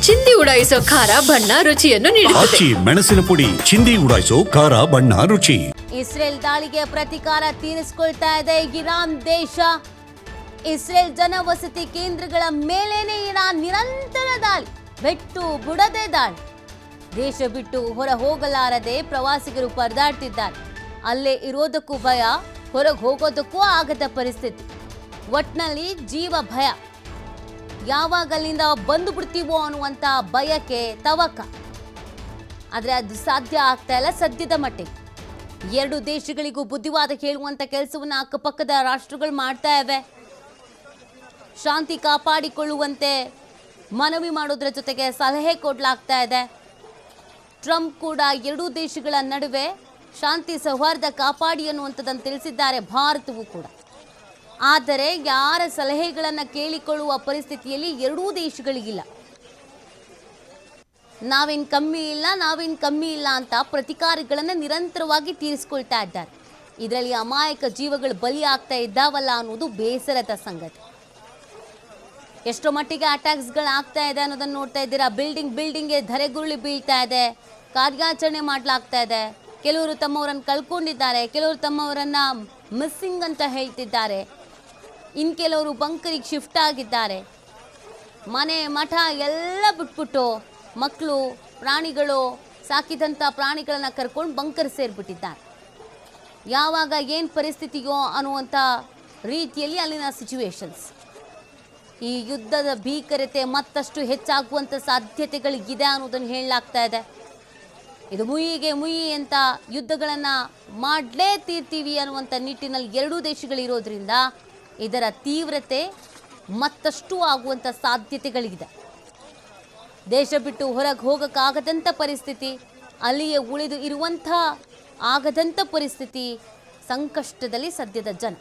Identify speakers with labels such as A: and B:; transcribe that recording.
A: ಚಿಂದಿ ಉಡಾಯಿಸೋ ಖಾರ ಬಣ್ಣ ರುಚಿಯನ್ನು ನೀಡುತ್ತದೆ.
B: ಆಚಿ ಮೆಣಸಿನ ಪುಡಿ ಚಿಂದಿ ಉಡಾಯಿಸೋ ಖಾರ ಬಣ್ಣ ರುಚಿ.
C: ಇಸ್ರೇಲ್ ದಾಳಿಗೆ ಪ್ರತಿಕಾರ ತೀರಿಸಿಕೊಳ್ತಾ ಇದೆ ಇರಾನ್ ದೇಶ. ಇಸ್ರೇಲ್ ಜನವಸತಿ ಕೇಂದ್ರಗಳ ಮೇಲೇನೆ ಇರಾನ್ ನಿರಂತರ ದಾಳಿ, ಬಿಟ್ಟು ಬುಡದೆ ದಾಳಿ. ದೇಶ ಬಿಟ್ಟು ಹೊರ ಹೋಗಲಾರದೆ ಪ್ರವಾಸಿಗರು ಪರದಾಡ್ತಿದ್ದಾರೆ. ಅಲ್ಲೇ ಇರೋದಕ್ಕೂ ಭಯ, ಹೊರಗೆ ಹೋಗೋದಕ್ಕೂ ಆಗದ ಪರಿಸ್ಥಿತಿ. ಒಟ್ನಲ್ಲಿ ಜೀವ ಭಯ. ಯಾವಾಗ ಅಲ್ಲಿಂದ ಬಂದು ಬಿಡ್ತೀವೋ ಅನ್ನುವಂಥ ಭಯಕ್ಕೆ ತವಕ. ಆದರೆ ಅದು ಸಾಧ್ಯ ಆಗ್ತಾ ಇಲ್ಲ ಸದ್ಯದ ಮಟ್ಟಿಗೆ. ಎರಡು ದೇಶಗಳಿಗೂ ಬುದ್ಧಿವಾದ ಹೇಳುವಂಥ ಕೆಲಸವನ್ನು ಅಕ್ಕಪಕ್ಕದ ರಾಷ್ಟ್ರಗಳು ಮಾಡ್ತಾ ಇವೆ. ಶಾಂತಿ ಕಾಪಾಡಿಕೊಳ್ಳುವಂತೆ ಮನವಿ ಮಾಡೋದ್ರ ಜೊತೆಗೆ ಸಲಹೆ ಕೊಡಲಾಗ್ತಾ ಇದೆ. ಟ್ರಂಪ್ ಕೂಡ ಎರಡೂ ದೇಶಗಳ ನಡುವೆ ಶಾಂತಿ ಸೌಹಾರ್ದ ಕಾಪಾಡಿ ಅನ್ನುವಂಥದ್ದನ್ನು ತಿಳಿಸಿದ್ದಾರೆ ಭಾರತವೂ ಕೂಡ. ಆದರೆ ಯಾರ ಸಲಹೆಗಳನ್ನು ಕೇಳಿಕೊಳ್ಳುವ ಪರಿಸ್ಥಿತಿಯಲ್ಲಿ ಎರಡೂ ದೇಶಗಳಿಗಿಲ್ಲ. ನಾವೇನು ಕಮ್ಮಿ ಇಲ್ಲ ಅಂತ ಪ್ರತಿಕಾರಗಳನ್ನು ನಿರಂತರವಾಗಿ ತೀರಿಸಿಕೊಳ್ತಾ ಇದ್ದಾರೆ. ಇದರಲ್ಲಿ ಅಮಾಯಕ ಜೀವಗಳು ಬಲಿ ಆಗ್ತಾ ಇದ್ದಾವಲ್ಲ ಅನ್ನೋದು ಬೇಸರದ ಸಂಗತಿ. ಎಷ್ಟೋ ಮಟ್ಟಿಗೆ ಅಟ್ಯಾಕ್ಸ್ಗಳು ಆಗ್ತಾ ಇದೆ ಅನ್ನೋದನ್ನು ನೋಡ್ತಾ ಇದ್ದೀರಾ. ಬಿಲ್ಡಿಂಗ್ಗೆ ಧರೆಗುರುಳಿ ಬೀಳ್ತಾ ಇದೆ, ಕಾರ್ಯಾಚರಣೆ ಮಾಡಲಾಗ್ತಾ ಇದೆ. ಕೆಲವರು ತಮ್ಮವರನ್ನು ಕಳ್ಕೊಂಡಿದ್ದಾರೆ, ಕೆಲವರು ತಮ್ಮವರನ್ನು ಮಿಸ್ಸಿಂಗ್ ಅಂತ ಹೇಳ್ತಿದ್ದಾರೆ. ಇನ್ನು ಕೆಲವರು ಬಂಕರಿಗೆ ಶಿಫ್ಟ್ ಆಗಿದ್ದಾರೆ. ಮನೆ ಮಠ ಎಲ್ಲ ಬಿಟ್ಬಿಟ್ಟು ಮಕ್ಕಳು, ಪ್ರಾಣಿಗಳು, ಸಾಕಿದಂಥ ಪ್ರಾಣಿಗಳನ್ನು ಕರ್ಕೊಂಡು ಬಂಕರ್ ಸೇರಿಬಿಟ್ಟಿದ್ದಾರೆ. ಯಾವಾಗ ಏನು ಪರಿಸ್ಥಿತಿಯೋ ಅನ್ನುವಂಥ ರೀತಿಯಲ್ಲಿ ಅಲ್ಲಿನ ಸಿಚುವೇಶನ್ಸ್. ಈ ಯುದ್ಧದ ಭೀಕರತೆ ಮತ್ತಷ್ಟು ಹೆಚ್ಚಾಗುವಂಥ ಸಾಧ್ಯತೆಗಳಿಗಿದೆ ಅನ್ನೋದನ್ನು ಹೇಳಲಾಗ್ತಾ ಇದೆ. ಇದು ಮುಯಿ ಅಂತ ಯುದ್ಧಗಳನ್ನು ಮಾಡಲೇ ತೀರ್ತೀವಿ ಅನ್ನುವಂಥ ನಿಟ್ಟಿನಲ್ಲಿ ಎರಡೂ ದೇಶಗಳಿರೋದ್ರಿಂದ ಇದರ ತೀವ್ರತೆ ಮತ್ತಷ್ಟು ಆಗುವಂಥ ಸಾಧ್ಯತೆಗಳಿದೆ. ದೇಶ ಬಿಟ್ಟು ಹೊರಗೆ ಹೋಗೋಕ್ಕಾಗದಂಥ ಪರಿಸ್ಥಿತಿ, ಅಲ್ಲಿಯೇ ಉಳಿದು ಇರುವಂಥ ಆಗದಂಥ ಪರಿಸ್ಥಿತಿ, ಸಂಕಷ್ಟದಲ್ಲಿ ಸದ್ಯದ ಜನ.